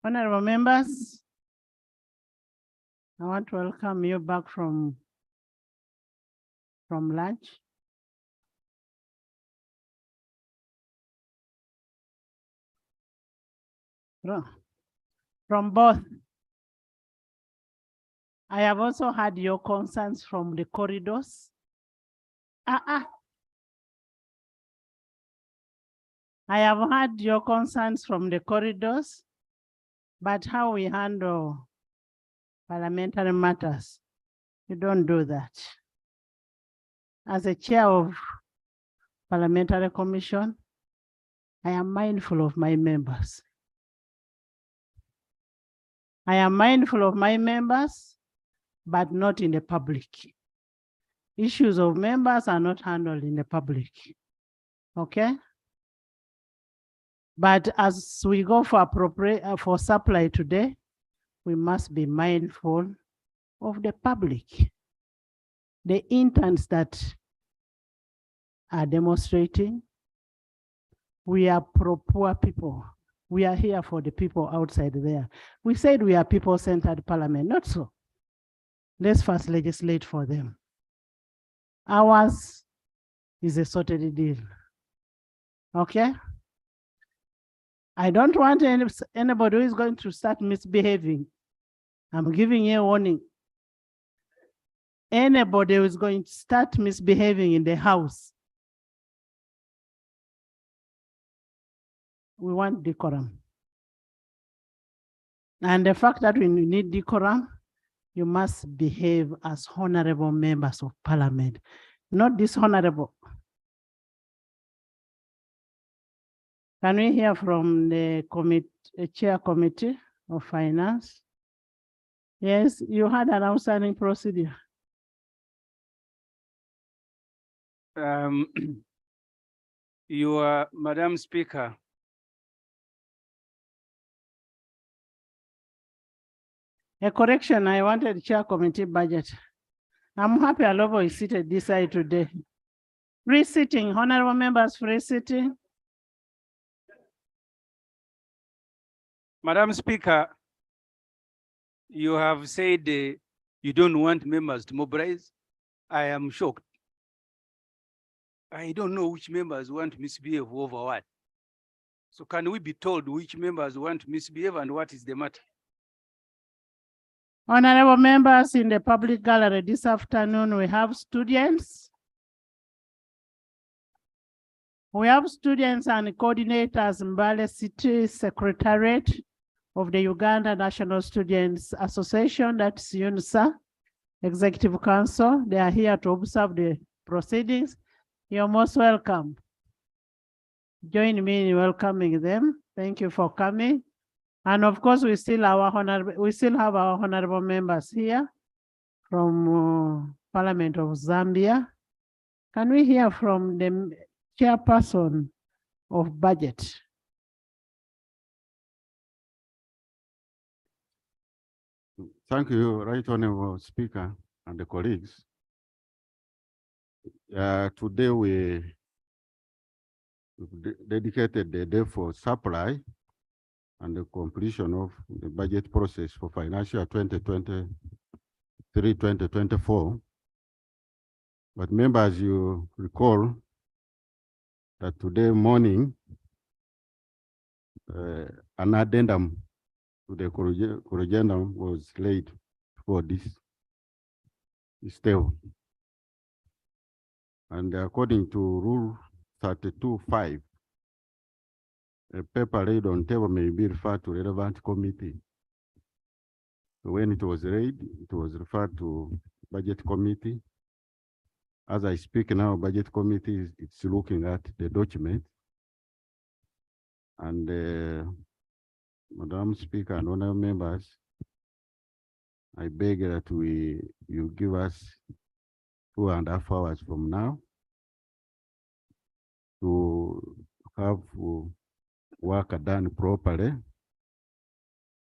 Honorable members, I want to welcome you back from lunch. From both. I have also had your concerns from the corridors. I have had your concerns from the corridors, but how we handle parliamentary matters, you don't do that. As a chair of parliamentary commission, I am mindful of my members. I am mindful of my members, but not in the public. Issues of members are not handled in the public, okay? But as we go for supply today, we must be mindful of the public. The interns that are demonstrating, we are pro-poor people. We are here for the people outside there. We said we are people-centered parliament, not so. Let's first legislate for them. Ours is a sorted deal, okay? I don't want anybody who is going to start misbehaving. I'm giving you a warning. Anybody who is going to start misbehaving in the house, we want decorum. And the fact that we need decorum, you must behave as honorable members of parliament, not dishonorable. Can we hear from the chair committee of finance? Yes, you had an outstanding procedure. Madam Speaker, a correction, I wanted chair committee budget. I'm happy Alobo is seated this side today. Free sitting, honorable members, free sitting. Madam Speaker, you have said you don't want members to mobilize. I am shocked. I don't know which members want to misbehave over what. So can we be told which members want to misbehave and what is the matter? Honorable members, in the public gallery this afternoon, we have students. We have students and coordinators in Mbale City Secretariat of the Uganda National Students Association, that's UNSA, Executive Council. They are here to observe the proceedings. You're most welcome. Join me in welcoming them. Thank you for coming. And of course, we still have our honorable members here from Parliament of Zambia. Can we hear from the chairperson of budget? Thank you, Right Honorable Speaker and the colleagues. Today we dedicated the day for supply and the completion of the budget process for financial 2023-2024. But members, you recall that today morning, an addendum to the corrigendum was laid for this table. And according to Rule 32.5, a paper laid on table may be referred to relevant committee. So when it was read, it was referred to budget committee. As I speak now, budget committee it's looking at the document. And Madam Speaker and honorable members, I beg that you give us 2.5 hours from now to have work done properly,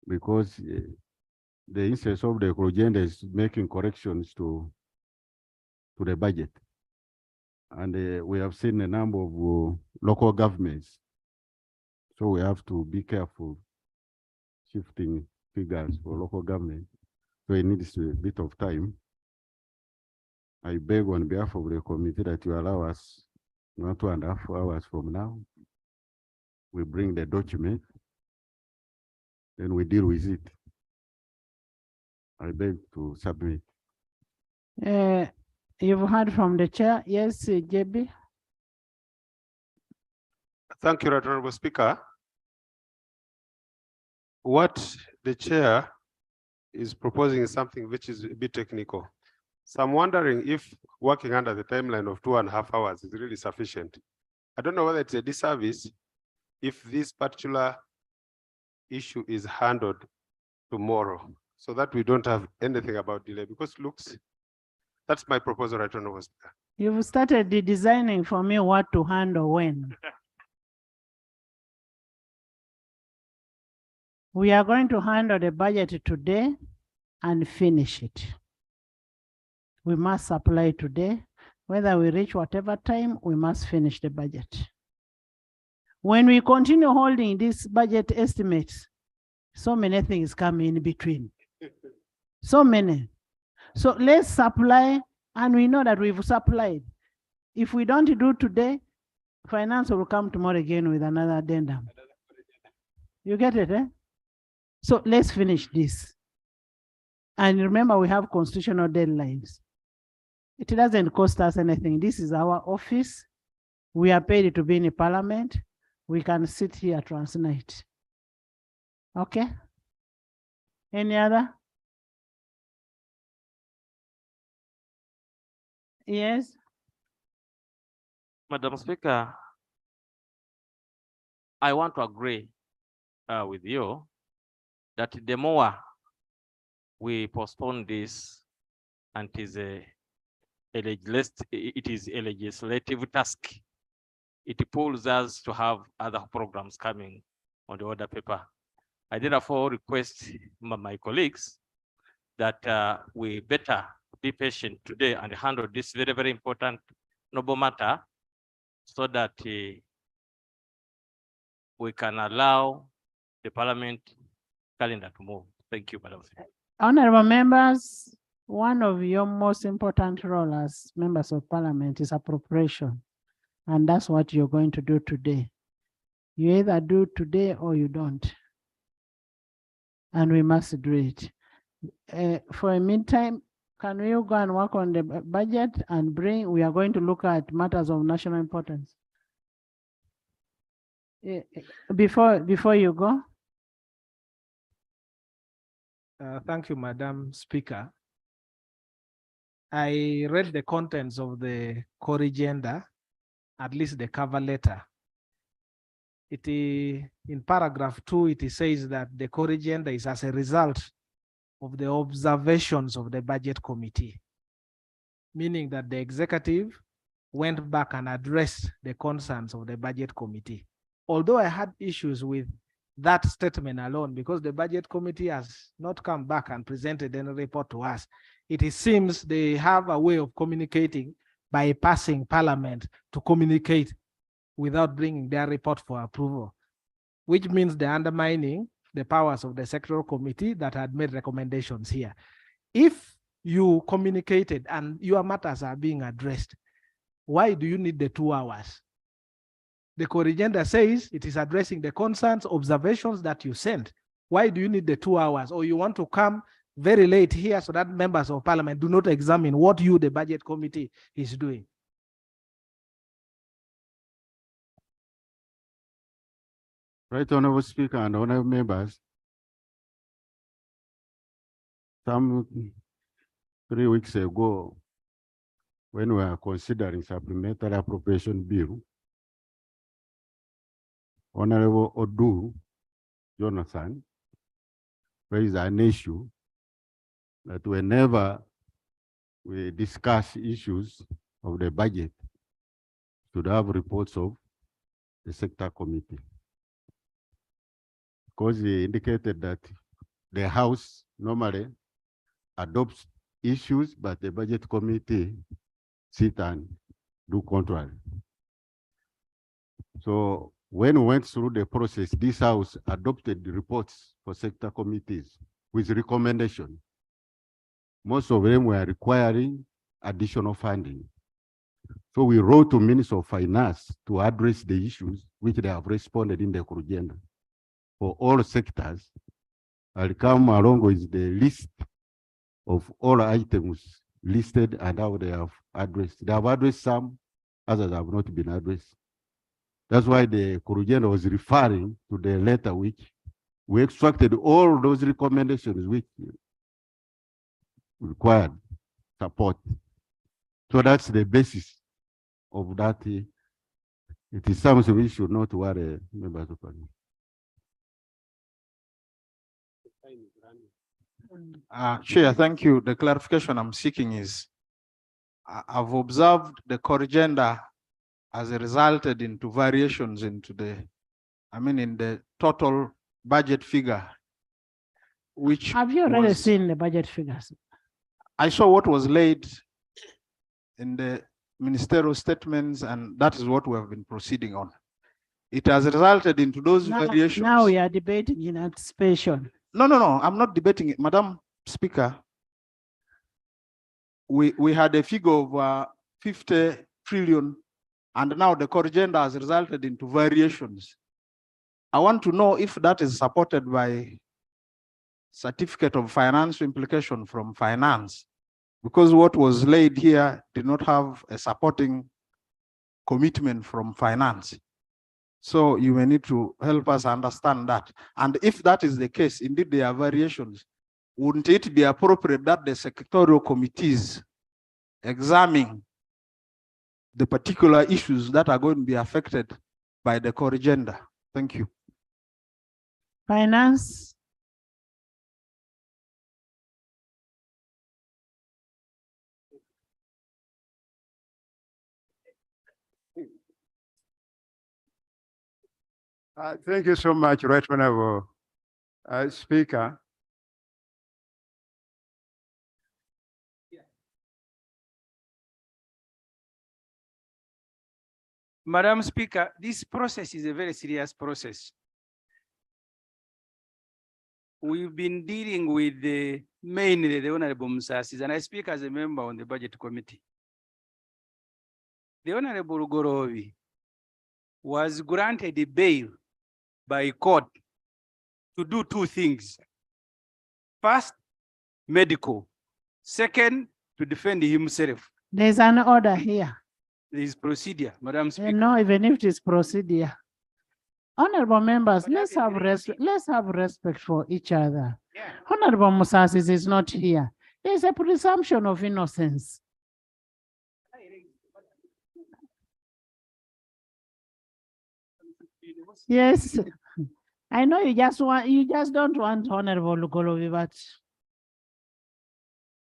because the instance of the agenda is making corrections to the budget. And we have seen a number of local governments. So we have to be careful shifting figures for local government. So it needs a bit of time. I beg on behalf of the committee that you allow us 1.5 hours from now. We bring the document, then we deal with it. I beg to submit. You've heard from the chair. Yes, JB. Thank you, Right Honorable Speaker. What the chair is proposing is something which is a bit technical. So I'm wondering if working under the timeline of 2.5 hours is really sufficient. I don't know whether it's a disservice if this particular issue is handled tomorrow, so that we don't have anything about delay, because looks, that's my proposal, Right Honorable Speaker. You've started the designing for me what to handle when. We are going to handle the budget today and finish it. We must apply today. Whether we reach whatever time, we must finish the budget. When we continue holding these budget estimates, so many things come in between. So many. So let's supply, and we know that we've supplied. If we don't do today, finance will come tomorrow again with another addendum. You get it, eh? So let's finish this. And remember, we have constitutional deadlines. It doesn't cost us anything. This is our office. We are paid to be in the parliament. We can sit here transnight. Okay? Any other? Yes? Madam Speaker, I want to agree with you that the more we postpone this, and it is a legislative task, it pulls us to have other programs coming on the order paper. I therefore request my colleagues that we better be patient today and handle this very, very important noble matter, so that we can allow the parliament calendar to move. Thank you, Madam Speaker. Honorable members, one of your most important roles as members of parliament is appropriation. And that's what you're going to do today. You either do today or you don't. And we must do it. For a meantime, can we go and work on the budget and we are going to look at matters of national importance. Before you go. Thank you, Madam Speaker. I read the contents of the core agenda, at least the cover letter. In paragraph 2, it says that the core agenda is as a result of the observations of the budget committee, meaning that the executive went back and addressed the concerns of the budget committee. Although I had issues with that statement alone, because the budget committee has not come back and presented any report to us. It seems they have a way of communicating by passing parliament to communicate without bringing their report for approval, which means they're undermining the powers of the sectoral committee that had made recommendations here. If you communicated and your matters are being addressed, why do you need the 2 hours? The core agenda says it is addressing the concerns, observations that you sent. Why do you need the 2 hours? Or you want to come very late here so that members of parliament do not examine what you, the budget committee, is doing? Right, Honorable Speaker and honorable members, some 3 weeks ago, when we were considering supplementary appropriation bill, Honorable Odu Jonathan raised an issue that whenever we discuss issues of the budget, should have reports of the sector committee. Because he indicated that the House normally adopts issues, but the budget committee sit and do contrary. So when we went through the process, this House adopted the reports for sector committees with recommendation. Most of them were requiring additional funding. So we wrote to Minister of Finance to address the issues which they have responded in the agenda for all sectors. I'll come along with the list of all items listed and how they have addressed. They have addressed some, others have not been addressed. That's why the Kurugenda was referring to the letter which we extracted all those recommendations which required support. So that's the basis of that. It is something we should not worry members of Parliament. Chair, thank you. The clarification I'm seeking is, I've observed the core agenda has resulted into variations into the, in the total budget figure, which Have you already seen the budget figures? I saw what was laid in the ministerial statements, and that is what we have been proceeding on. It has resulted into those variations. Now we are debating in anticipation. No, I'm not debating it. Madam Speaker, we had a figure of 50 trillion, and now the core agenda has resulted into variations. I want to know if that is supported by certificate of financial implication from finance, because what was laid here did not have a supporting commitment from finance. So you may need to help us understand that. And if that is the case, indeed there are variations, wouldn't it be appropriate that the sectorial committees examine the particular issues that are going to be affected by the core agenda? Thank you. Finance. Thank you so much, Right Honorable Speaker. Madam Speaker, this process is a very serious process. We've been dealing with mainly the Honorable Musasis, and I speak as a member on the Budget Committee. The Honorable Gorovi was granted a bail by court to do two things. First, medical. Second, to defend himself. There's an order here. There is procedure, Madam Speaker. No, even if it is procedure. Honorable members, let's have respect for each other. Yeah. Honorable Musasis is not here. There's a presumption of innocence. Yes, I know you just don't want Honorable Lugolovi, but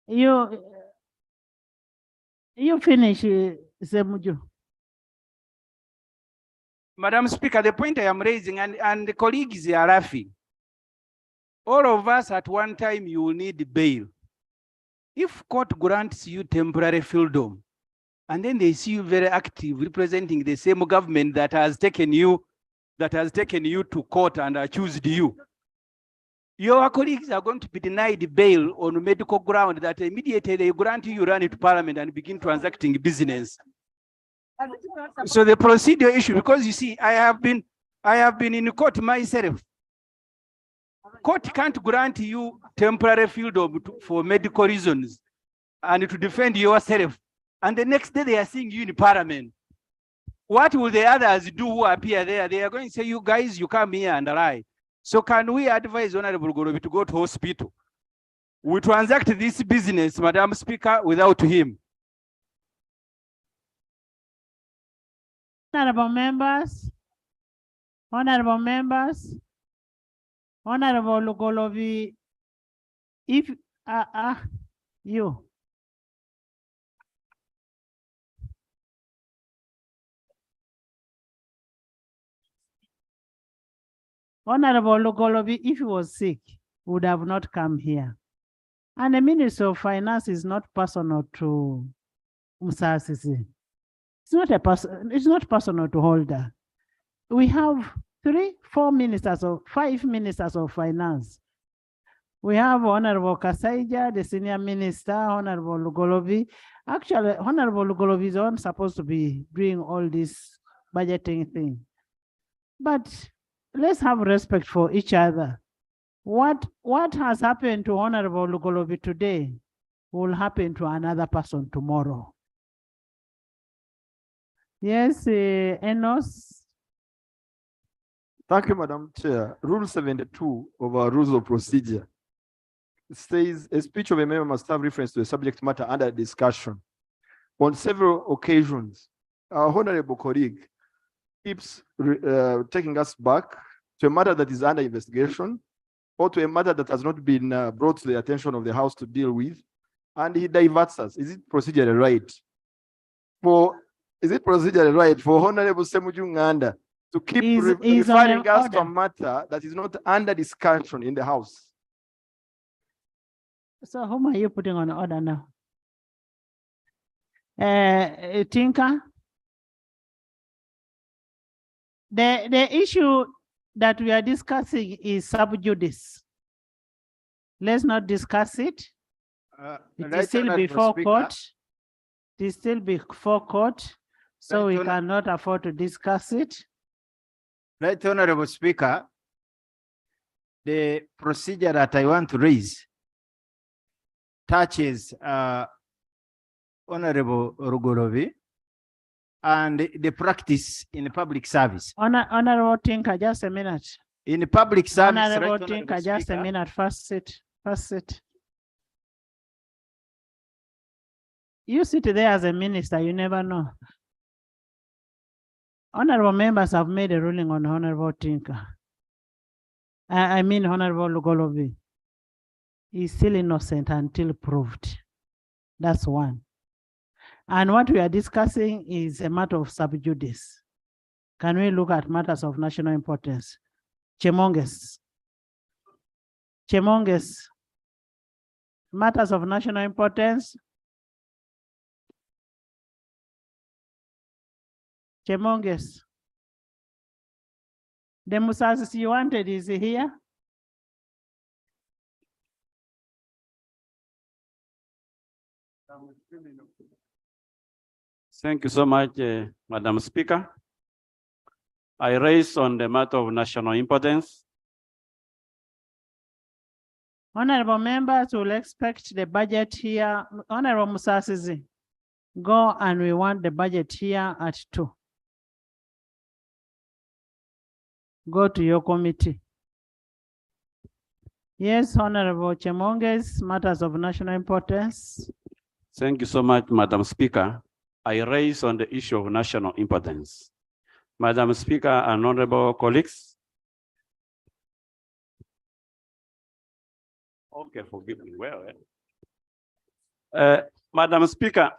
you finish, Semuju. Madam Speaker, the point I am raising, and the colleagues are laughing. All of us at one time, you will need bail. If court grants you temporary freedom, and then they see you very active, representing the same government that has taken you to court and accused you, your colleagues are going to be denied bail on medical ground that immediately they grant you run into parliament and begin transacting business. So the procedure issue, because you see, I have been in court myself. Court can't grant you temporary freedom for medical reasons and to defend yourself. And the next day they are seeing you in parliament. What will the others do who appear there? They are going to say, you guys, you come here and lie. So can we advise Honorable Gorobi to go to hospital? We transact this business, Madam Speaker, without him. Honorable members, Honorable Lugolovi, if you. Honorable Lugolovi, if he was sick, would have not come here. And the Minister of Finance is not personal to Musasisi. It's not personal to Holder. We have 4 ministers or 5 ministers of finance. We have Honorable Kasaija, the senior minister, Honorable Lugolobi. Actually, Honorable Lugolobi is the one supposed to be doing all this budgeting thing. But let's have respect for each other. What has happened to Honorable Lugolobi today will happen to another person tomorrow. Yes, Enos. Thank you, Madam Chair. Rule 72 of our rules of procedure says a speech of a member must have reference to a subject matter under discussion. On several occasions, our honorable colleague keeps taking us back to a matter that is under investigation or to a matter that has not been brought to the attention of the House to deal with, and he diverts us. Is it procedurally right for Honorable Semujunganda to keep referring us to a matter that is not under discussion in the House? So whom are you putting on order now? Tinker? The issue that we are discussing is sub judice. Let's not discuss it. It is still before court. It is still before court, so we cannot afford to discuss it. Right, Honorable Speaker, the procedure that I want to raise touches Honorable Rugolovi and the practice in public service. Honorable Tinker, just a minute. In public service, Honorable right, Tinker, just a minute. First sit. First sit. You sit there as a minister, you never know. Honorable members have made a ruling on Honorable Tinker. I mean Honorable Lugolovi. He's still innocent until proved. That's one. And what we are discussing is a matter of sub judice. Can we look at matters of national importance? Chemonges. Chemonges. Matters of national importance. Chemonges. The Musas you wanted is here. Thank you so much, Madam Speaker. I raise on the matter of national importance. Honorable members will expect the budget here. Honorable Musasizi, go and we want the budget here at 2. Go to your committee. Yes, Honorable Chemonges, matters of national importance. Thank you so much, Madam Speaker. I raise on the issue of national importance. Madam Speaker and honorable colleagues. Okay, forgive me. Well, Madam Speaker.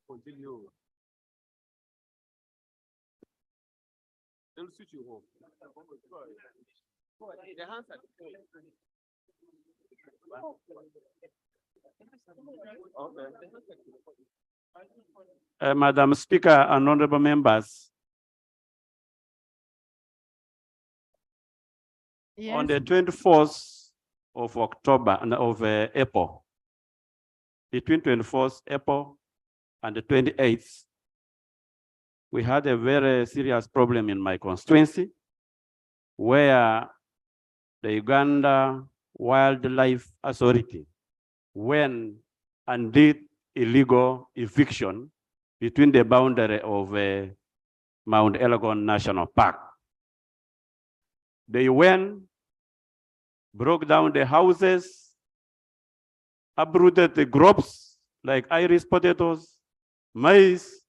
Continue. They'll switch you home. Madam Speaker and honorable members, Yes. on the 24th of October and of April, between 24th April and the 28th, we had a very serious problem in my constituency where the Uganda Wildlife Authority went and did illegal eviction between the boundary of Mount Elgon National Park. They went, broke down the houses, uprooted the crops like Irish potatoes, maize.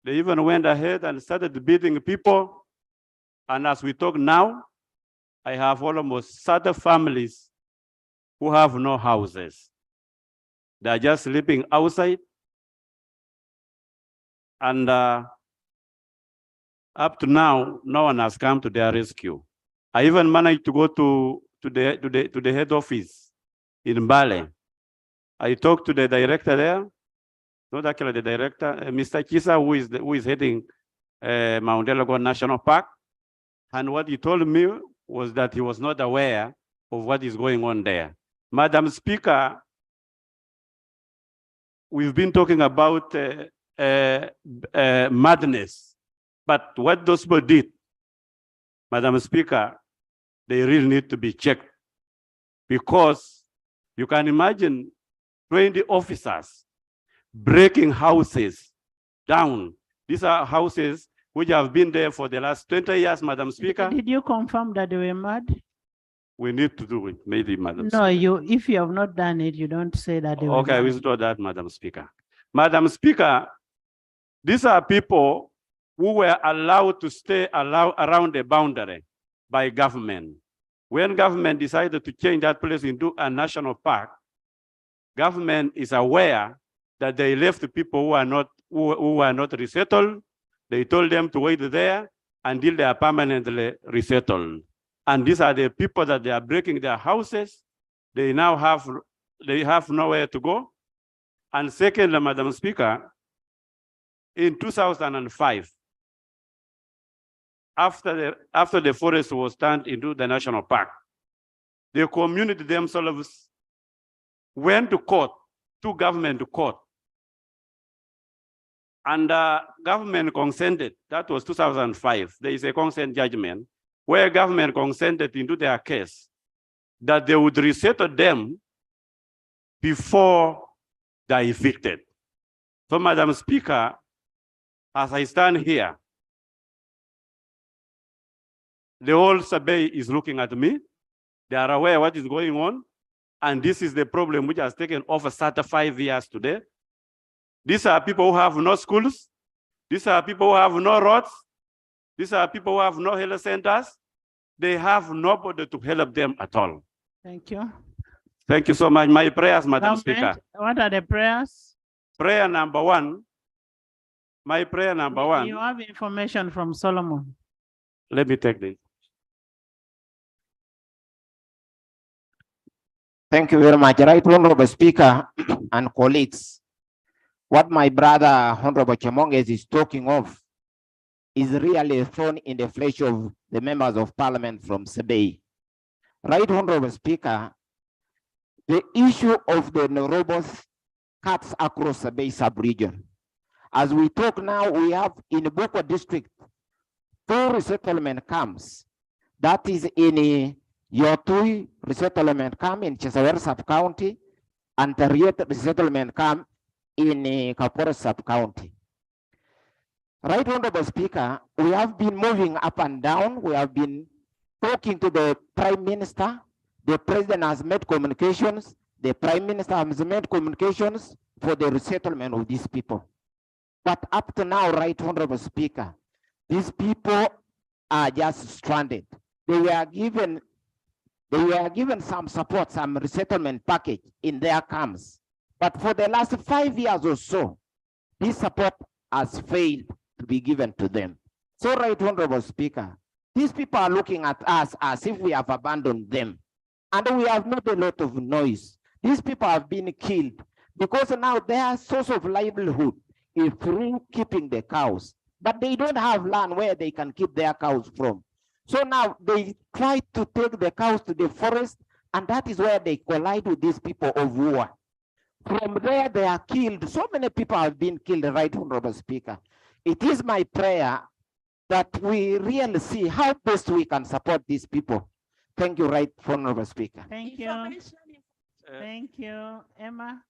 They even went ahead and started beating people. And as we talk now, I have almost 30 families who have no houses. They are just sleeping outside. And up to now, no one has come to their rescue. I even managed to go to the head office in Mbale I talked to the director there, not actually the director, Mr. Kisa, who is heading Mount Elgon National Park. And what he told me was that he was not aware of what is going on there. Madam Speaker, we've been talking about madness, but what those people did, Madam Speaker, they really need to be checked, because you can imagine 20 officers breaking houses down. These are houses which have been there for the last 20 years, Madam Speaker. Did you confirm that they were mad? We need to do it, maybe, Madam No, Speaker. if you have not done it, you don't say that they were Okay, I mad. withdraw that, Madam Speaker. Madam Speaker, these are people who were allowed to stay around the boundary by government. When government decided to change that place into a national park, government is aware that they left the people who are not resettled. They told them to wait there until they are permanently resettled. And these are the people that they are breaking their houses. They now have nowhere to go. And secondly, Madam Speaker, in 2005, after the forest was turned into the national park, the community themselves went to court, to government to court. And government consented, that was 2005. There is a consent judgment where government consented into their case that they would resettle them before they evicted. So, Madam Speaker, as I stand here, the whole survey is looking at me. They are aware what is going on. And this is the problem which has taken over 35 years today. These are people who have no schools. These are people who have no roads. These are people who have no health centers. They have nobody to help them at all. Thank you. Thank you so much. My prayers, Madam Speaker. Government, what are the prayers? Prayer number one. My prayer number one. You have information from Solomon. Let me take this. Thank you very much. Right Honorable Speaker and colleagues, what my brother Honorable Chemonges is talking of is really a thorn in the flesh of the members of parliament from Sebei. Right Honorable Speaker, the issue of the Norobos cuts across Sebei sub-region. As we talk now, we have in Bukwa district, 4 resettlement camps. That is in Yotui resettlement camp in Chesawer sub-county and Tariet resettlement camp in Kapora sub-county. Right Honorable Speaker, we have been moving up and down. We have been talking to the Prime Minister. The President has made communications. The Prime Minister has made communications for the resettlement of these people. But up to now, Right Honorable Speaker, these people are just stranded. They were given some support, some resettlement package in their camps. But for the last 5 years or so, this support has failed to be given to them. So, Right Honorable Speaker, these people are looking at us as if we have abandoned them. And we have made a lot of noise. These people have been killed because now their source of livelihood is through keeping the cows. But they don't have land where they can keep their cows from. So now they try to take the cows to the forest, and that is where they collide with these people of war. From there, they are killed. So many people have been killed, Right Honorable Speaker. It is my prayer that we really see how best we can support these people. Thank you, Right Honorable Speaker. Thank you. Thank you, Emma.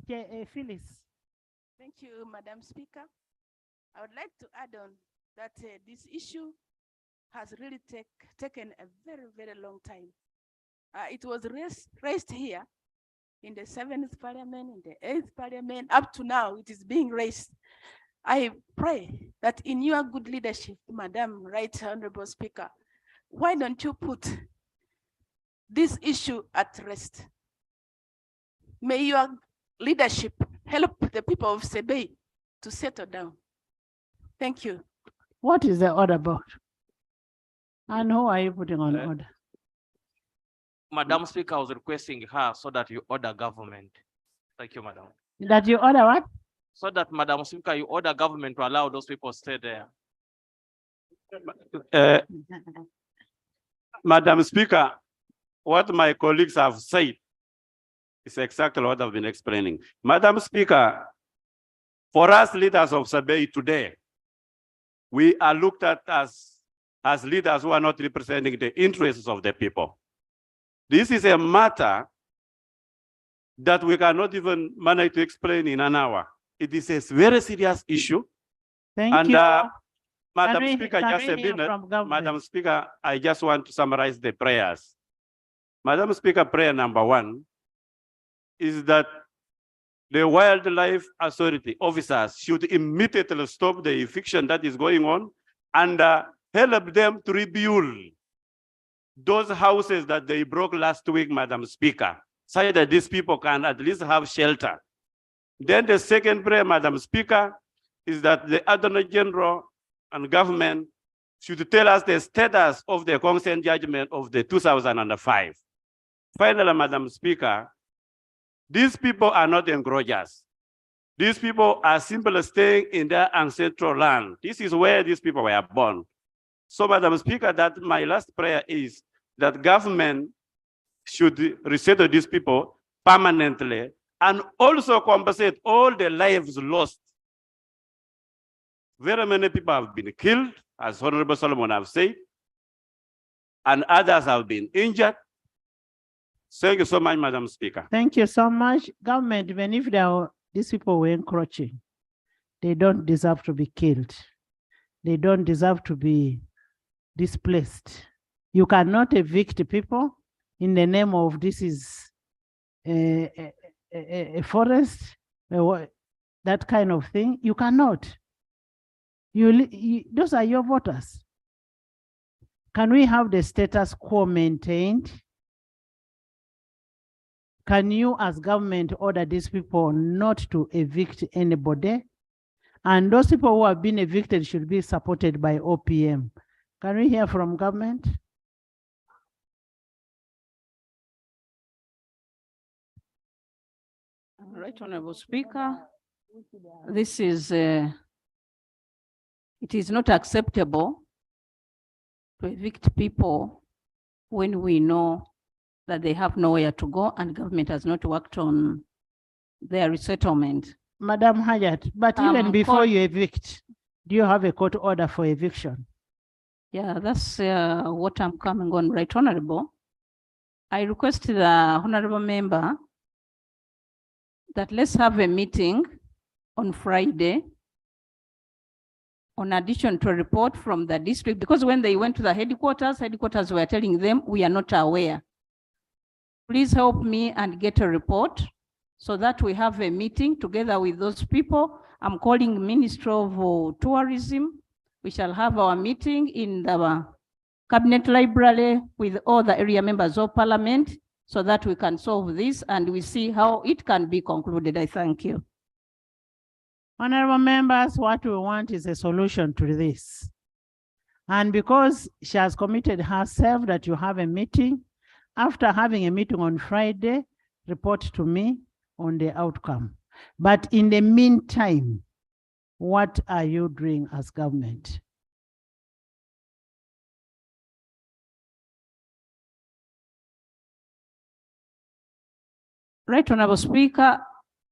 Phyllis. Thank you, Madam Speaker. I would like to add on that this issue has really taken a very, very long time. It was raised here in the 7th Parliament, in the 8th Parliament. Up to now, it is being raised. I pray that in your good leadership, Madam Right Honorable Speaker, why don't you put this issue at rest? May your leadership help the people of Sebei to settle down. Thank you. What is the order about? And who are you putting on order? Madam Speaker, I was requesting her so that you order government Thank you, Madam. That you order what? So that, Madam Speaker, you order government to allow those people to stay there. Madam Speaker, what my colleagues have said is exactly what I've been explaining. Madam Speaker, for us leaders of Sabey today, we are looked at as leaders who are not representing the interests of the people. This is a matter that we cannot even manage to explain in an hour. It is a very serious issue. Thank you. Madam we- Speaker, can just we a hear minute. from government? Madam Speaker, I just want to summarize the prayers. Madam Speaker, prayer number 1 is that the Wildlife Authority officers should immediately stop the eviction that is going on and help them to rebuild those houses that they broke last week, Madam Speaker, so that these people can at least have shelter. Then the second prayer, Madam Speaker, is that the Attorney General and government should tell us the status of the consent judgment of the 2005. Finally, Madam Speaker, these people are not encroachers. These people are simply staying in their ancestral land. This is where these people were born. So, Madam Speaker, that my last prayer is that government should resettle these people permanently and also compensate all the lives lost. Very many people have been killed, as Honorable Solomon have said, and others have been injured. Thank you so much, Madam Speaker. Thank you so much. Government, even if these people were encroaching, they don't deserve to be killed. They don't deserve to be displaced. You cannot evict people in the name of this is a forest, that kind of thing. You cannot. Those are your voters. Can we have the status quo maintained? Can you as government order these people not to evict anybody? And those people who have been evicted should be supported by OPM. Can we hear from government? Right, Honorable Speaker. This is, it is not acceptable to evict people when we know that they have nowhere to go and government has not worked on their resettlement. Madam Hayat, but even before you evict, do you have a court order for eviction? Yeah, that's what I'm coming on, Right Honorable. I request the Honorable Member that let's have a meeting on Friday on addition to a report from the district, because when they went to the headquarters were telling them we are not aware. Please help me and get a report so that we have a meeting together with those people. I'm calling Ministry of Tourism. We shall have our meeting in the Cabinet Library with all the area members of Parliament so that we can solve this and we see how it can be concluded. I thank you. Honorable members, what we want is a solution to this. And because she has committed herself that you have a meeting, after having a meeting on Friday, report to me on the outcome. But in the meantime, what are you doing as government? Right, Honorable Speaker,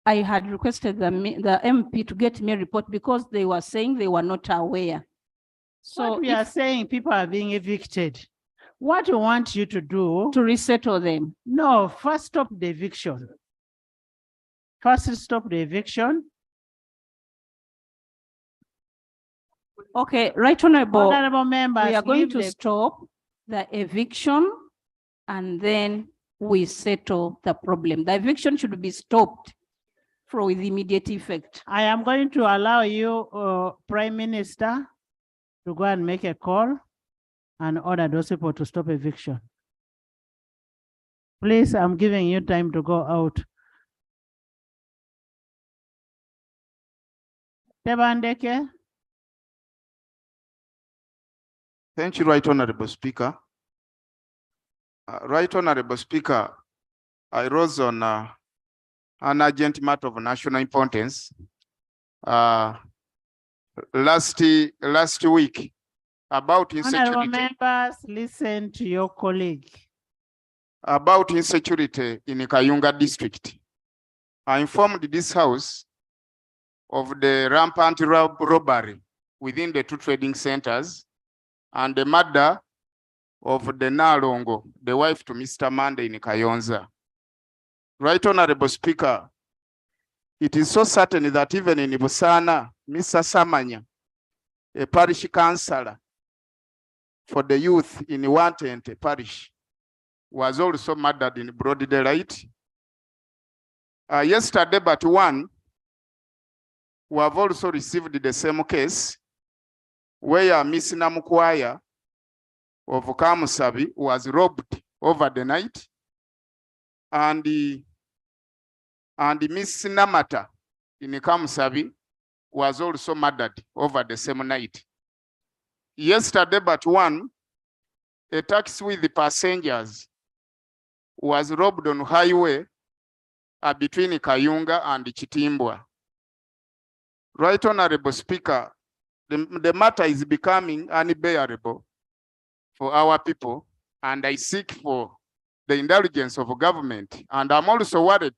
I had requested the MP to get me a report because they were saying they were not aware. So what we are saying, people are being evicted. What we want you to do? To resettle them. No, first stop the eviction. First stop the eviction. Okay, Right Honorable. Honorable members, we are going to stop the eviction and then we settle the problem. The eviction should be stopped with immediate effect. I am going to allow you, Prime Minister, to go and make a call and order those people to stop eviction. Please, I'm giving you time to go out. Tebandeke. Thank you, Right Honorable Speaker. Right Honorable Speaker, I rose on an urgent matter of national importance. Last week, about Honorable insecurity, members, listen to your colleague. about insecurity in Kayunga district. I informed this house of the rampant robbery within the two trading centers and the murder of the Nalongo, the wife to Mr. Mande in Kayonza. Right, Honorable Speaker, it is so certain that even in Busana, Mr. Samanya, a parish councillor for the youth in Wantente parish, was also murdered in broad daylight. Yesterday, but one, we have also received the same case where Miss Namukwaya of Kamusabi was robbed over the night, and Miss Namata in Kamusabi was also murdered over the same night. Yesterday, but one, a taxi with the passengers was robbed on highway between Kayunga and Chitimbwa. Right, Honorable Speaker, the matter is becoming unbearable for our people, and I seek for the indulgence of government. And I'm also worried.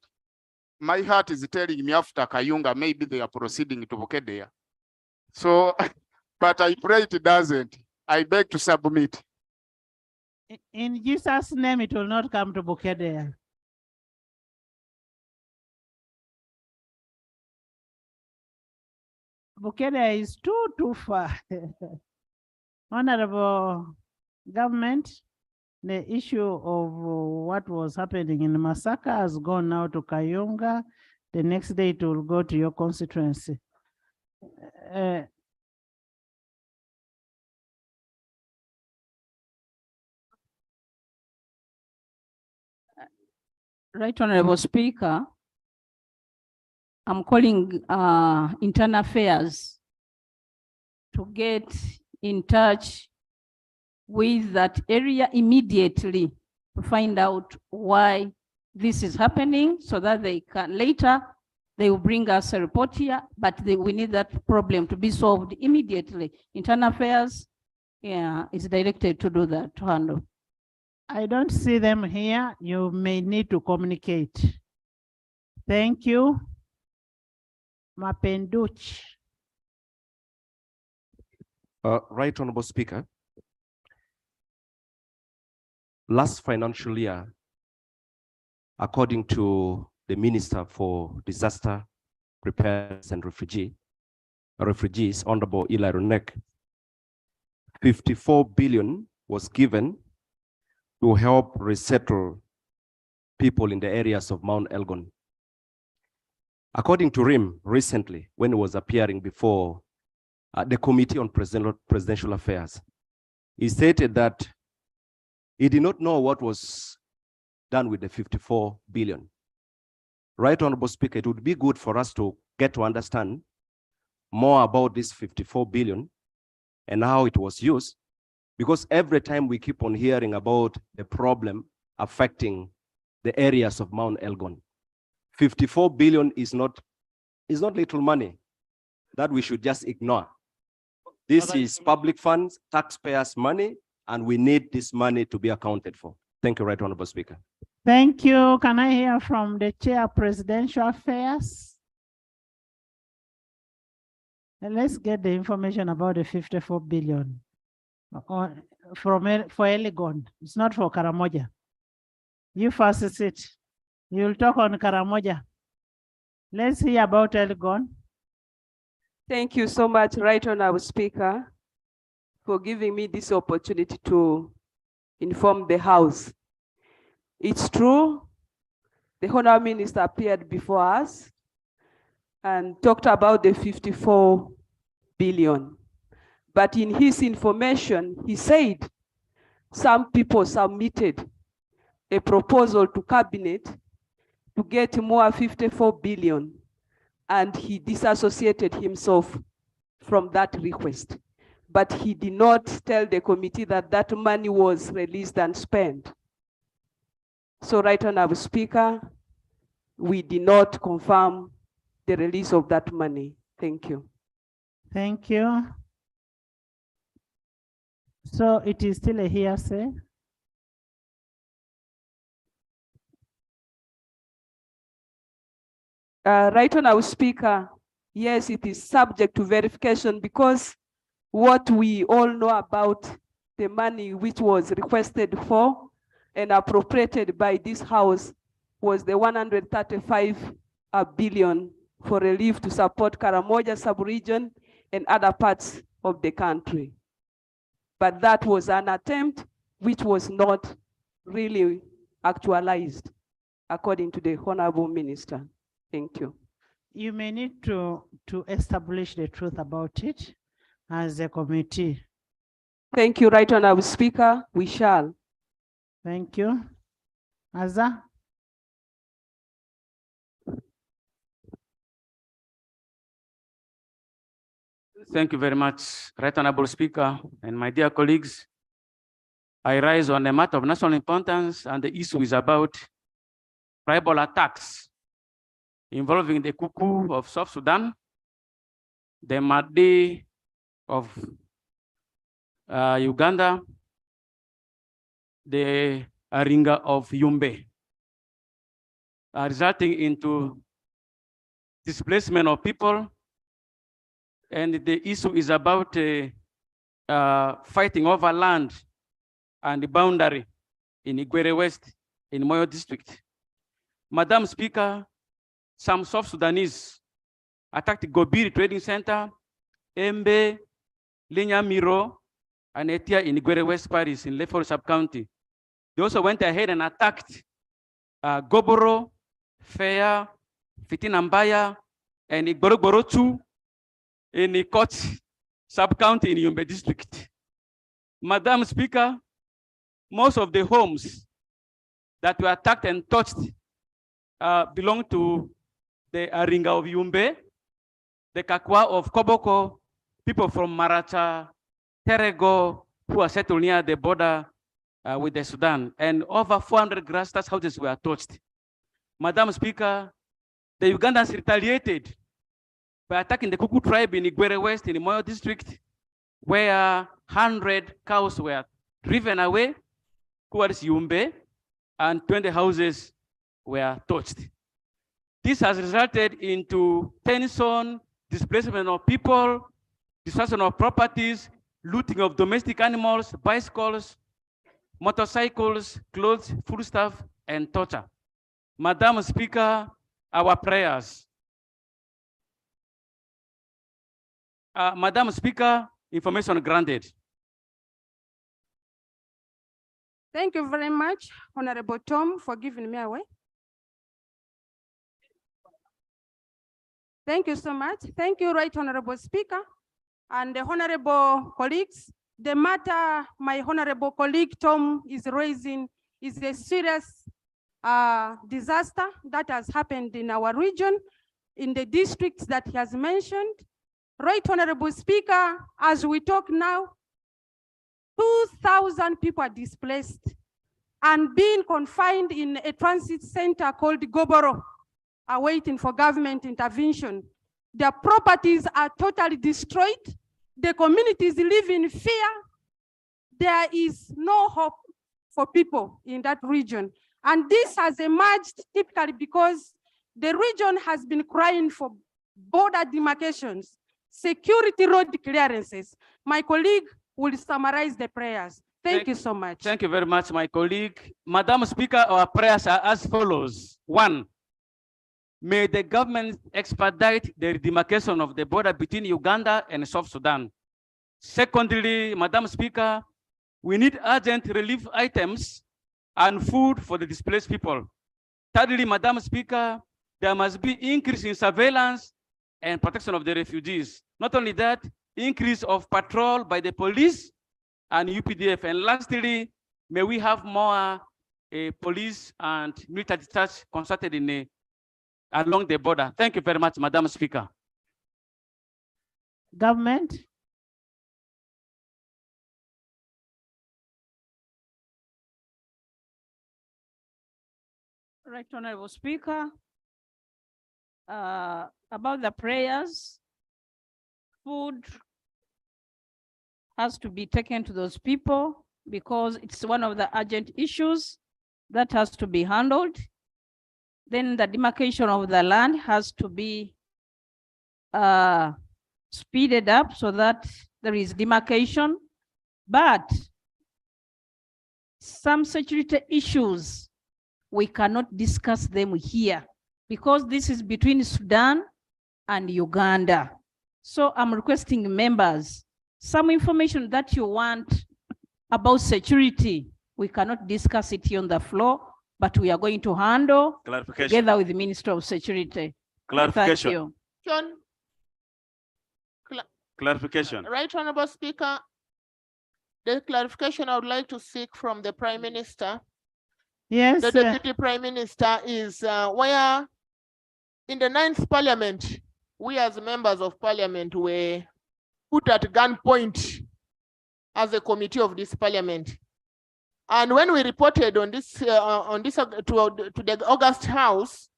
My heart is telling me after Kayunga, maybe they are proceeding to Bukedea. So, but I pray it doesn't. I beg to submit. In Jesus' name, it will not come to Bukedea. Bukedea is too far. Honorable government, the issue of what was happening in Masaka has gone now to Kayunga. The next day it will go to your constituency. Right, Honorable Speaker, I'm calling Internal Affairs to get in touch with that area immediately to find out why this is happening, so that they can later, they will bring us a report here, but we need that problem to be solved immediately. Internal Affairs, is directed to do that, to handle. I don't see them here. You may need to communicate. Thank you. Mapenduch. Right, Honorable Speaker. Last financial year, according to the Minister for Disaster Preparedness and Refugees, Honorable Eli Ronek, 54 billion was given to help resettle people in the areas of Mount Elgon. According to RIM, recently, when it was appearing before the Committee on Presidential Affairs, he stated that he did not know what was done with the 54 billion. Right, Honorable Speaker, it would be good for us to get to understand more about this 54 billion and how it was used, because every time we keep on hearing about the problem affecting the areas of Mount Elgon. 54 billion is not little money that we should just ignore. This is public funds, taxpayers' money, and we need this money to be accounted for. Thank you, Right Honorable Speaker. Thank you. Can I hear from the Chair of Presidential Affairs? And let's get the information about the 54 billion for Elgon. It's not for Karamoja. You first sit. You'll talk on Karamoja. Let's hear about Elgon. Thank you so much, Right Honorable Speaker, for giving me this opportunity to inform the House. It's true, the Honorable Minister appeared before us and talked about the 54 billion. But in his information, he said some people submitted a proposal to Cabinet to get more 54 billion, and he disassociated himself from that request. But he did not tell the committee that that money was released and spent. So, Right Honorable Speaker, we did not confirm the release of that money. Thank you. Thank you. So it is still a hearsay. Right on our speaker, yes, it is subject to verification because what we all know about the money which was requested for and appropriated by this house was the 135 billion for relief to support Karamoja sub-region and other parts of the country. But that was an attempt which was not really actualized, according to the Honorable Minister. Thank you. You may need to establish the truth about it as a committee. Thank you, Right Honorable Speaker. We shall. Thank you. Aza? Thank you very much, Right Honorable Speaker, and my dear colleagues. I rise on a matter of national importance, and the issue is about tribal attacks involving the Kuku of South Sudan, the Madi of Uganda, the Aringa of Yumbe, resulting into displacement of people. And the issue is about fighting over land and the boundary in Igwere West, in Moyo district. Madam Speaker, some South Sudanese attacked Gobiri Trading Center, Embe, Linyamiro, and Etia in Igwere West Paris in Lefort sub-county. They also went ahead and attacked Goboro, Fea, Fitinambaya, and Igborogoro in the Koch sub-county in Yumbe district. Madam Speaker, most of the homes that were attacked and touched belong to the Aringa of Yumbe, the Kakwa of Koboko, people from Maracha, Terego, who are settled near the border with the Sudan, and over 400 grass houses were touched. Madam Speaker, the Ugandans retaliated by attacking the Kuku tribe in Igwere West in the Moyo district, where 100 cows were driven away towards Yumbe, and 20 houses were touched. This has resulted into tension, displacement of people, destruction of properties, looting of domestic animals, bicycles, motorcycles, clothes, foodstuff, and torture. Madam Speaker, our prayers. Madam Speaker, information granted. Thank you very much, Honorable Tom, for giving me away. Thank you so much. Thank you, Right Honorable Speaker and the honorable colleagues. The matter my honorable colleague Tom is raising is a serious disaster that has happened in our region, in the districts that he has mentioned. Right Honorable Speaker, as we talk now, 2,000 people are displaced and being confined in a transit center called Goboro, are waiting for government intervention. Their properties are totally destroyed. The communities live in fear. There is no hope for people in that region. And this has emerged typically because the region has been crying for border demarcations, security road clearances. My colleague will summarize the prayers. Thank you so much. Thank you very much, my colleague. Madam Speaker, our prayers are as follows. 1, may the government expedite the demarcation of the border between Uganda and South Sudan. Secondly, Madam Speaker, we need urgent relief items and food for the displaced people. Thirdly, Madam Speaker, there must be increase in surveillance and protection of the refugees. Not only that, increase of patrol by the police and UPDF. And lastly, may we have more police and military dispatch concerted in along the border. Thank you very much, Madam Speaker. Government. Right Honorable Speaker, about the prayers, food has to be taken to those people because it's one of the urgent issues that has to be handled. Then the demarcation of the land has to be speeded up so that there is demarcation. But some security issues, we cannot discuss them here because this is between Sudan and Uganda. So I'm requesting members, some information that you want about security, we cannot discuss it here on the floor, but we are going to handle together with the Minister of Security. Clarification. Thank you. John, Clarification. Right Honorable Speaker, the clarification I would like to seek from the Prime Minister, Yes. the Deputy Prime Minister, is where in the 9th Parliament, we as members of Parliament were put at gunpoint as a committee of this Parliament. And when we reported on this to the August House,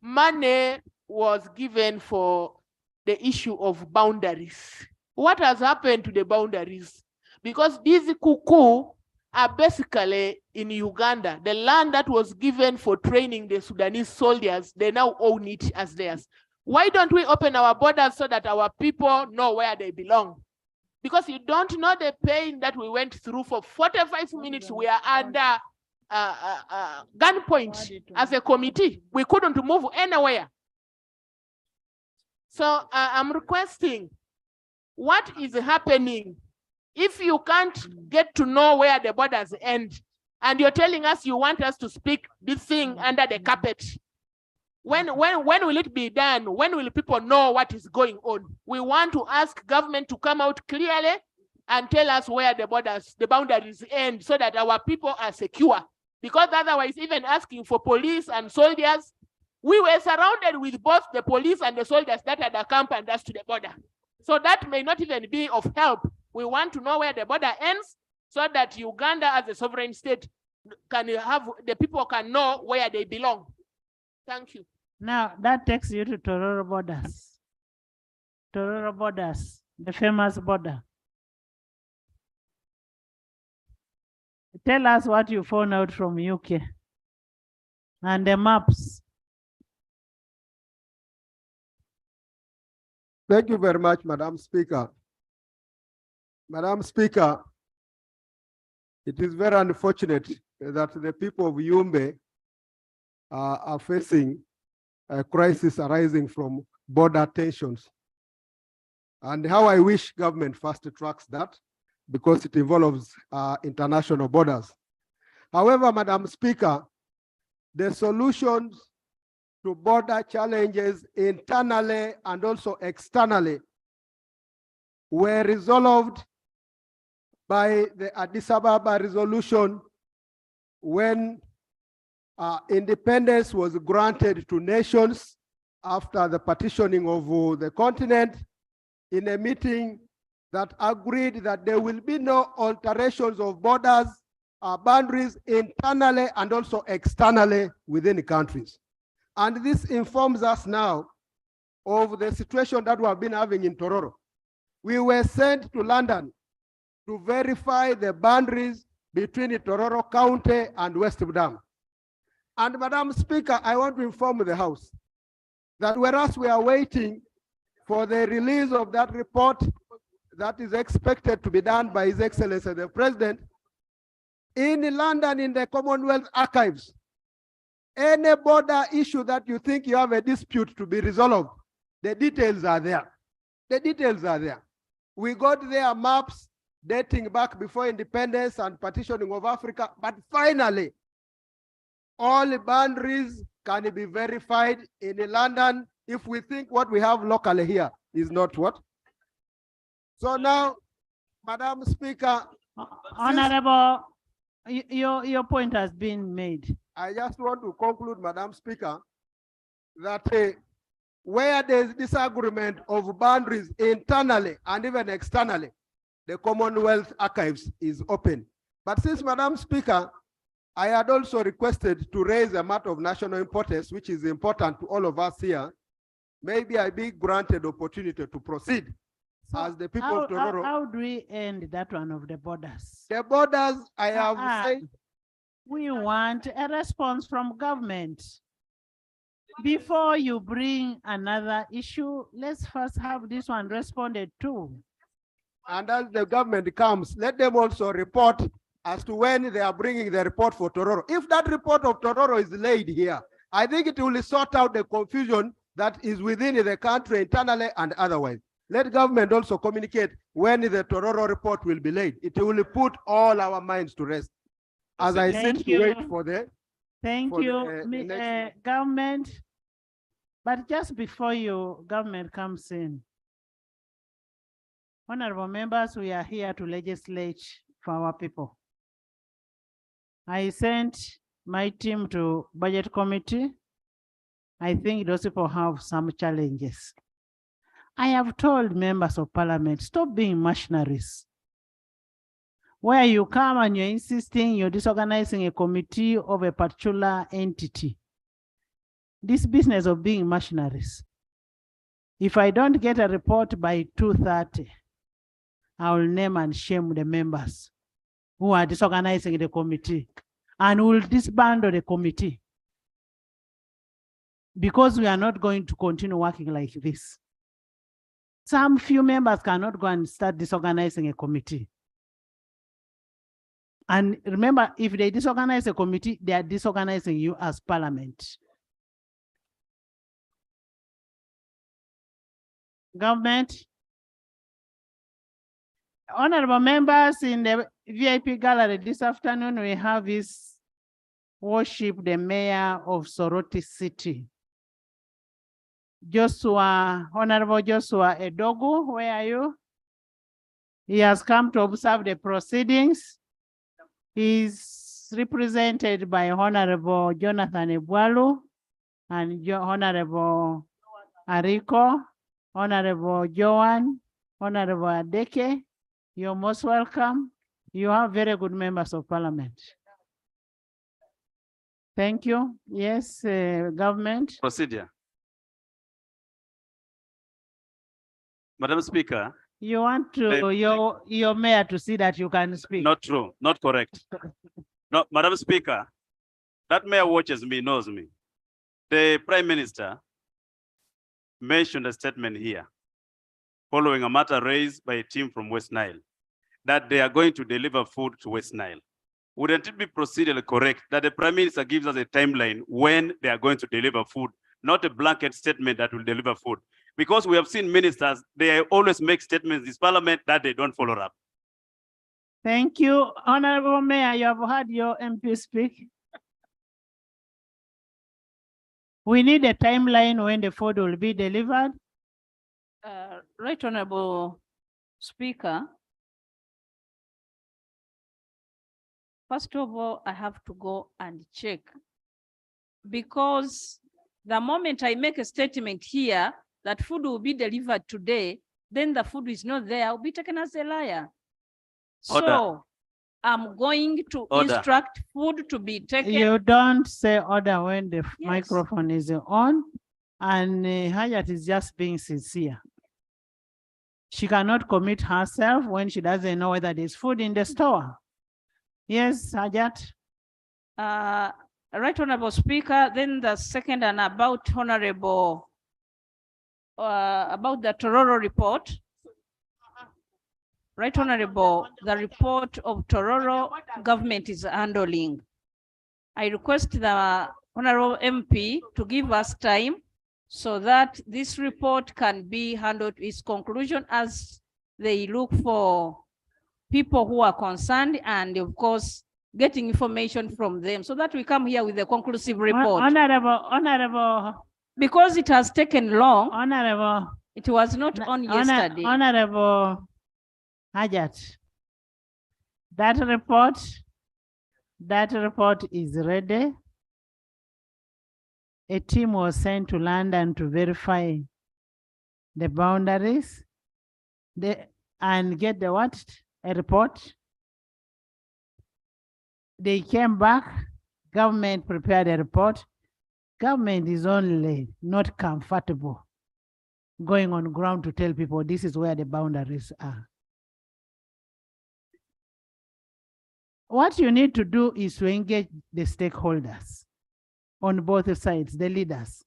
money was given for the issue of boundaries. What has happened to the boundaries? Because these kuku are basically in Uganda. The land that was given for training the Sudanese soldiers, they now own it as theirs. Why don't we open our borders so that our people know where they belong? Because you don't know the pain that we went through for 45 minutes. We are under gunpoint as a committee. We couldn't move anywhere. So I'm requesting, what is happening? If you can't get to know where the borders end, and you're telling us you want us to speak this thing under the carpet, when will it be done? When will people know what is going on? We want to ask government to come out clearly and tell us where the borders, the boundaries end, so that our people are secure. Because otherwise, even asking for police and soldiers, we were surrounded with both the police and the soldiers that had accompanied us to the border. So that may not even be of help. We want to know where the border ends so that Uganda as a sovereign state can have, the people can know where they belong. Thank you. Now that takes you to Tororo borders. Tororo borders, the famous border. Tell us what you found out from UK and the maps. Thank you very much, Madam Speaker. Madam Speaker, it is very unfortunate that the people of Yumbe are facing a crisis arising from border tensions. And how I wish government fast tracks that, because it involves international borders. However, Madam Speaker, the solutions to border challenges internally and also externally were resolved by the Addis Ababa resolution when independence was granted to nations after the partitioning of the continent, in a meeting that agreed that there will be no alterations of borders, boundaries internally and also externally within the countries. And this informs us now of the situation that we have been having in Tororo. We were sent to London to verify the boundaries between Tororo County and West Sudan. And Madam Speaker, I want to inform the House that whereas we are waiting for the release of that report that is expected to be done by His Excellency the President, in London, in the Commonwealth Archives, any border issue that you think you have a dispute to be resolved, the details are there. The details are there. We got their maps dating back before independence and partitioning of Africa, but finally, all boundaries can be verified in London if we think what we have locally here is not what. So now, Madam Speaker. Honorable, your point has been made. I just want to conclude, Madam Speaker, that where there is disagreement of boundaries internally and even externally, the Commonwealth Archives is open. But since, Madam Speaker, I had also requested to raise a matter of national importance, which is important to all of us here. Maybe I be granted opportunity to proceed as the people of Tororo. How do we end that one of the borders? The borders, I have said. We want a response from government. Before you bring another issue, let's first have this one responded to. And as the government comes, let them also report as to when they are bringing the report for Tororo. If that report of Tororo is laid here, I think it will sort out the confusion that is within the country internally and otherwise. Let government also communicate when the Tororo report will be laid. It will put all our minds to rest. As I sit to wait for the government. But just before you government comes in, honorable members, we are here to legislate for our people. I sent my team to budget committee. I think those people have some challenges. I have told members of parliament, stop being mercenaries. Where you come and you're insisting you're disorganizing a committee of a particular entity. This business of being mercenaries. If I don't get a report by 2:30, I will name and shame the members who are disorganizing the committee and will disband the committee because we are not going to continue working like this. Some few members cannot go and start disorganizing a committee. And remember, if they disorganize a committee, they are disorganizing you as parliament. Government, honorable members in the VIP gallery this afternoon, we have his worship the mayor of Soroti City. Joshua, Honorable Joshua Edogu, where are you? He has come to observe the proceedings. He's represented by Honorable Jonathan Ebwalu and Honorable Ariko, Honorable Joan, Honorable Adeke. You're most welcome. You are very good members of parliament. Thank you. Yes, government. Procedure. Madam Speaker. You want to your mayor to see that you can speak. Not true, not correct. No, Madam Speaker, that mayor watches me, knows me. The Prime Minister mentioned a statement here following a matter raised by a team from West Nile that they are going to deliver food to West Nile. Wouldn't it be procedurally correct that the Prime Minister gives us a timeline when they are going to deliver food, not a blanket statement that will deliver food? Because we have seen ministers, they always make statements in this parliament that they don't follow up. Thank you. Honorable Mayor, you have heard your MP speak. We need a timeline when the food will be delivered. Right Honorable Speaker. First of all, I have to go and check, because the moment I make a statement here that food will be delivered today, then the food is not there, I'll be taken as a liar. Order. So I'm going to instruct food to be taken. You don't say order when the microphone is on, and Hayat is just being sincere. She cannot commit herself when she doesn't know whether there's food in the store. Yes, Hayat. Right Honorable Speaker, then the second and about Honorable about the Tororo report. Right Honorable, the report of Tororo government is handling. I request the Honorable MP to give us time so that this report can be handled its conclusion as they look for people who are concerned and of course getting information from them so that we come here with a conclusive report. Honorable. Because it has taken long. Honorable. It was not on yesterday. Honorable Hajat, that report is ready. A team was sent to London to verify the boundaries and get the what? A report. They came back, government prepared a report. Government is only not comfortable going on ground to tell people this is where the boundaries are. What you need to do is to engage the stakeholders on both sides, the leaders,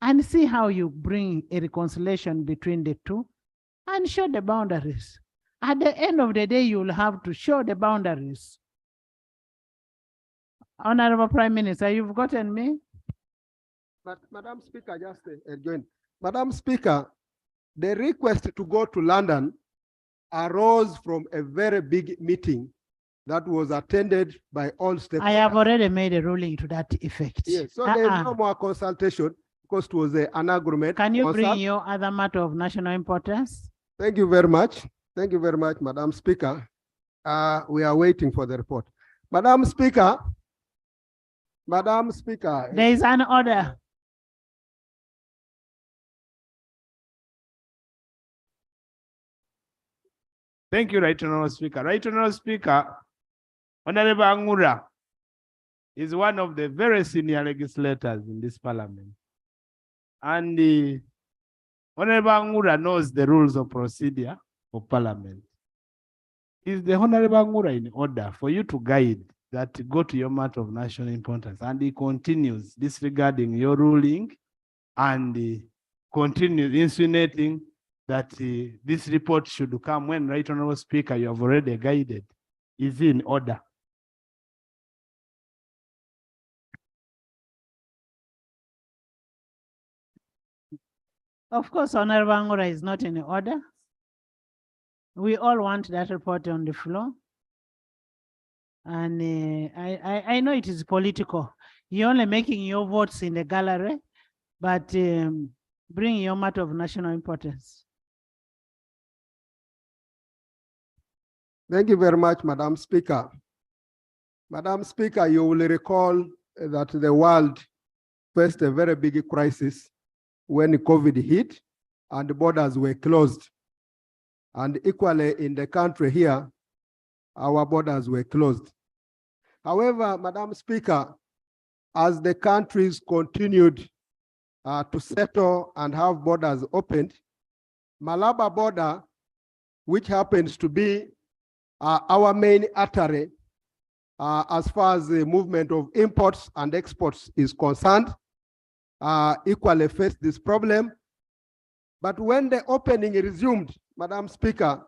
and see how you bring a reconciliation between the two and show the boundaries. At the end of the day, you'll have to show the boundaries. Honorable Prime Minister, you've gotten me? But Madam Speaker, just join. Madam Speaker, the request to go to London arose from a very big meeting that was attended by all stakeholders. I have already made a ruling to that effect. Yes, so there's no more consultation because it was an agreement. Can you bring your other matter of national importance? Thank you very much. Thank you very much, Madam Speaker. We are waiting for the report. Madam Speaker, there is an order. Thank you, Right Honourable Speaker. Right Honourable Speaker, Honourable Angura is one of the very senior legislators in this parliament. And Honourable Angura knows the rules of procedure of parliament. Is the Honourable Angura in order for you to guide that go to your matter of national importance? And he continues disregarding your ruling and continues insinuating that this report should come when, Right Honourable Speaker, you have already guided. Is in order? Of course, Honorable Angura is not in order. We all want that report on the floor. And I know it is political. You're only making your votes in the gallery, but bring your matter of national importance. Thank you very much, Madam Speaker. Madam Speaker, you will recall that the world faced a very big crisis when COVID hit and the borders were closed. And equally in the country here, our borders were closed. However, Madam Speaker, as the countries continued to settle and have borders opened, Malaba border, which happens to be our main artery as far as the movement of imports and exports is concerned, equally faced this problem. But when the opening resumed, Madam Speaker,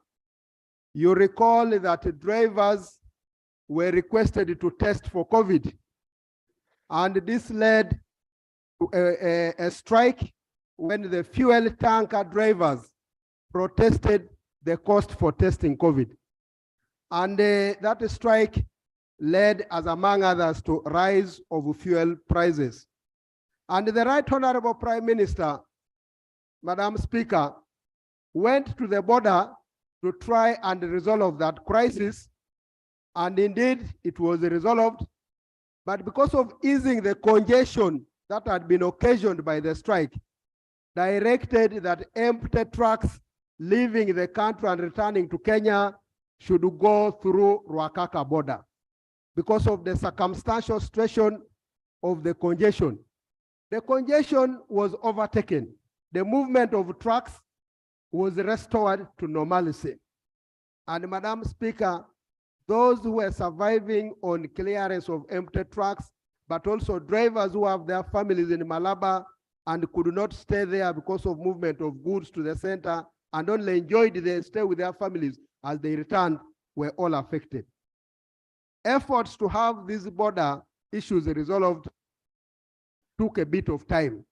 you recall that drivers were requested to test for COVID. And this led to a strike when the fuel tanker drivers protested the cost for testing COVID. And that strike led, as among others, to rise of fuel prices. And the Right Honourable Prime Minister, Madam Speaker, went to the border to try and resolve that crisis. And indeed, it was resolved. But because of easing the congestion that had been occasioned by the strike, directed that empty trucks leaving the country and returning to Kenya should go through Ruakaka border because of the circumstantial situation of the congestion. The congestion was overtaken. The movement of trucks was restored to normalcy. And Madam Speaker, those who were surviving on clearance of empty trucks, but also drivers who have their families in Malaba and could not stay there because of movement of goods to the center and only enjoyed their stay with their families as they returned, were all affected. Efforts to have these border issues resolved took a bit of time.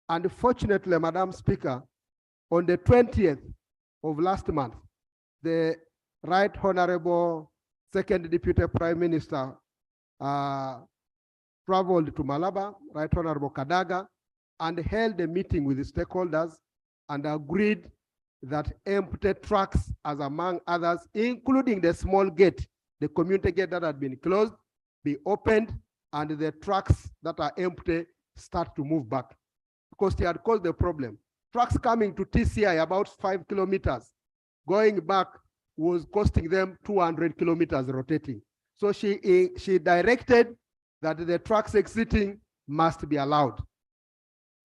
And fortunately, Madam Speaker, on the 20th of last month, the Right Honourable Second Deputy Prime Minister traveled to Malaba, Right Honourable Kadaga, and held a meeting with the stakeholders and agreed that empty trucks, as among others, including the small gate, the community gate that had been closed, be opened, and the trucks that are empty start to move back. Because they had caused the problem. Trucks coming to TCI about 5 kilometers, going back was costing them 200 kilometers rotating. So she directed that the trucks exiting must be allowed.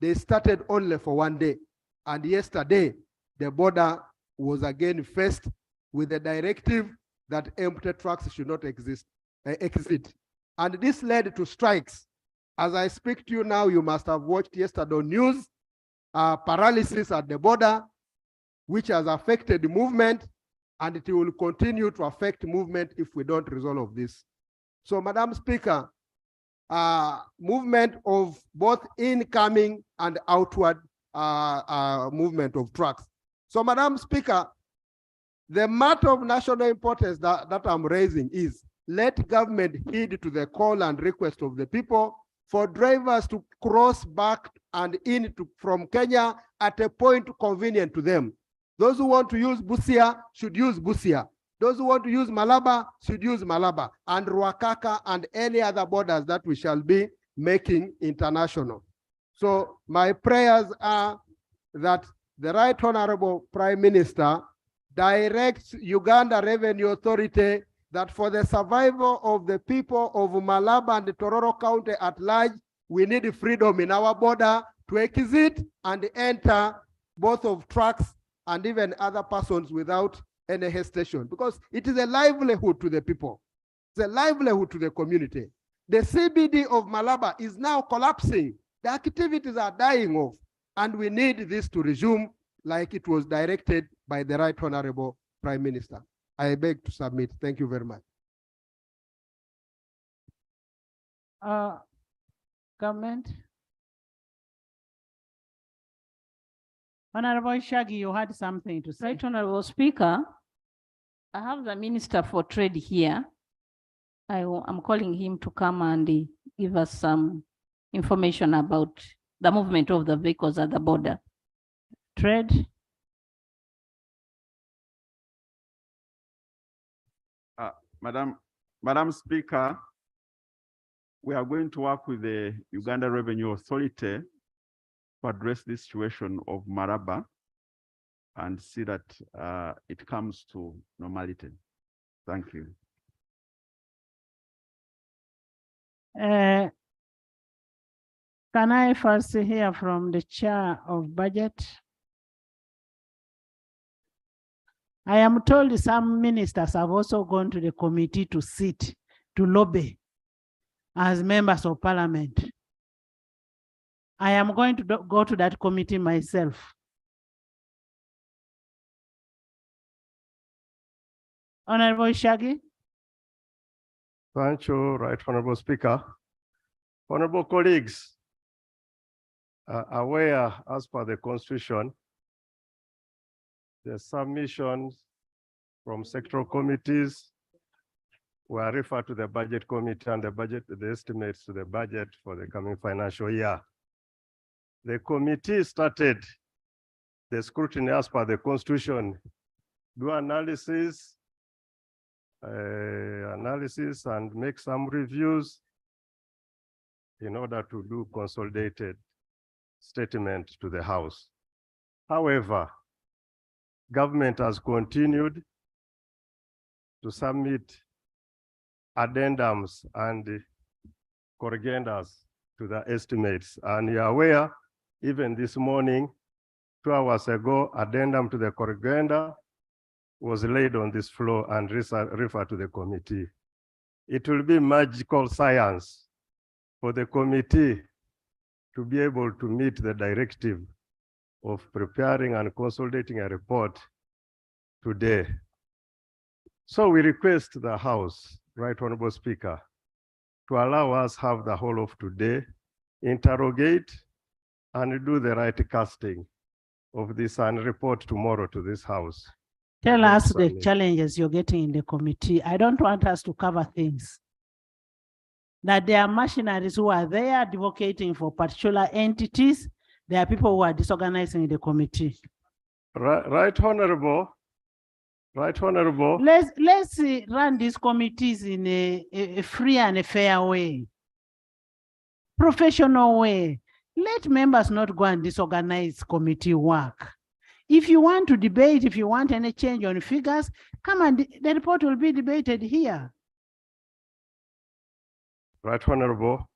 They started only for one day. And yesterday, the border was again faced with a directive that empty trucks should not exit. And this led to strikes. As I speak to you now, you must have watched yesterday news, paralysis at the border, which has affected the movement, and it will continue to affect movement if we don't resolve this. So, Madam Speaker, movement of both incoming and outward movement of trucks. So, Madam Speaker, the matter of national importance that I'm raising is let government heed to the call and request of the people for drivers to cross back and in from Kenya at a point convenient to them. Those who want to use Busia should use Busia. Those who want to use Malaba should use Malaba, and Ruakaka and any other borders that we shall be making international. So my prayers are that the Right Honorable Prime Minister directs Uganda Revenue Authority that for the survival of the people of Malaba and the Tororo County at large, we need freedom in our border to exit and enter both of trucks and even other persons without any hesitation, because it is a livelihood to the people. It's a livelihood to the community. The CBD of Malaba is now collapsing. The activities are dying off, and we need this to resume like it was directed by the Right Honorable Prime Minister. I beg to submit. Thank you very much. Comment? Honorable Shaggy, you had something to say. Right, Honorable Speaker, I have the Minister for Trade here. I'm calling him to come and give us some information about the movement of the vehicles at the border. Trade. Madam Speaker, we are going to work with the Uganda Revenue Authority to address the situation of Maraba and see that it comes to normality. Thank you. Can I first hear from the Chair of Budget? I am told some ministers have also gone to the committee to sit, to lobby as members of parliament. I am going to go to that committee myself. Honorable Shaggy. Thank you, Right Honorable Speaker. Honorable colleagues, aware as per the Constitution, the submissions from sectoral committees were referred to the Budget Committee, and the estimates to the budget for the coming financial year. The committee started the scrutiny as per the Constitution, do analysis and make some reviews in order to do consolidated statement to the House. However, government has continued to submit addendums and corrigendums to the estimates. And you are aware, even this morning, 2 hours ago, addendum to the corrigenda was laid on this floor and referred to the committee. It will be magical science for the committee to be able to meet the directive of preparing and consolidating a report today. So we request the House, Right Honorable Speaker, to allow us have the whole of today, interrogate and do the right casting of this and report tomorrow to this House. Tell us the challenges you're getting in the committee. I don't want us to cover things. That there are machineries who are there advocating for particular entities. There are people who are disorganizing the committee. Right Honorable. Let's run these committees in a free and a fair way. Professional way. Let members not go and disorganize committee work. If you want to debate, if you want any change on figures, come and the report will be debated here. Right Honorable,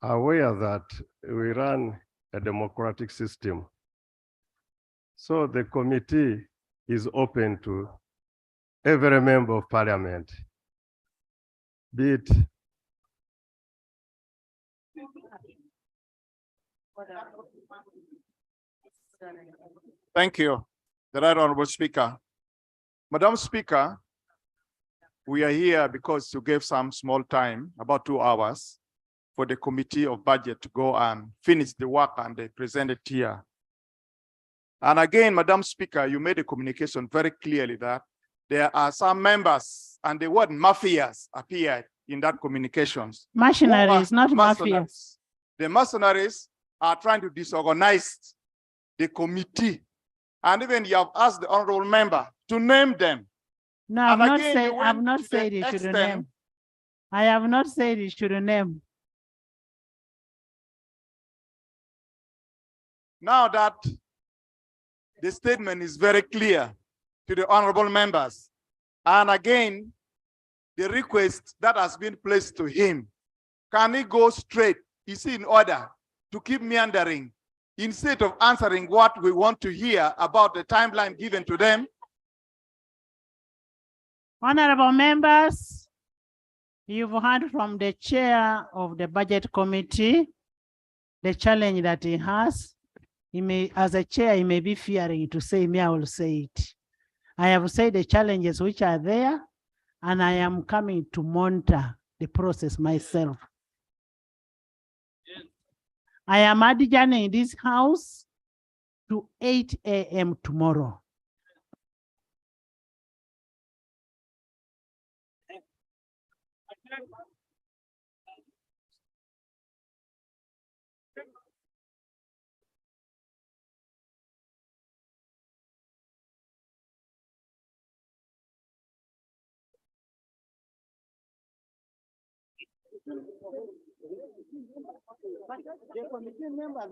aware that we run a democratic system. So the committee is open to every member of parliament, be it Thank you, the Right Honorable Speaker. Madam Speaker, we are here because you gave some small time, about 2 hours, for the Committee of Budget to go and finish the work and they present it here. And again, Madam Speaker, you made a communication very clearly that there are some members and the word mafias appeared in that communications. Mercenaries, not Mercenaries. mafias. The mercenaries are trying to disorganize the committee. And even you have asked the honorable member to name them. No, I've And not again, said, you I've went not to the said you should extent- name. I have not said you should name. Now that the statement is very clear to the honorable members, and again, the request that has been placed to him, can he go straight? Is he in order to keep meandering instead of answering what we want to hear about the timeline given to them? Honorable members, you've heard from the chair of the budget committee, the challenge that he has. He may, as a chair, he may be fearing to say, me, I will say it. I have said the challenges which are there, and I am coming to monitor the process myself. I am adjourning this house to 8 a.m. tomorrow. The committee members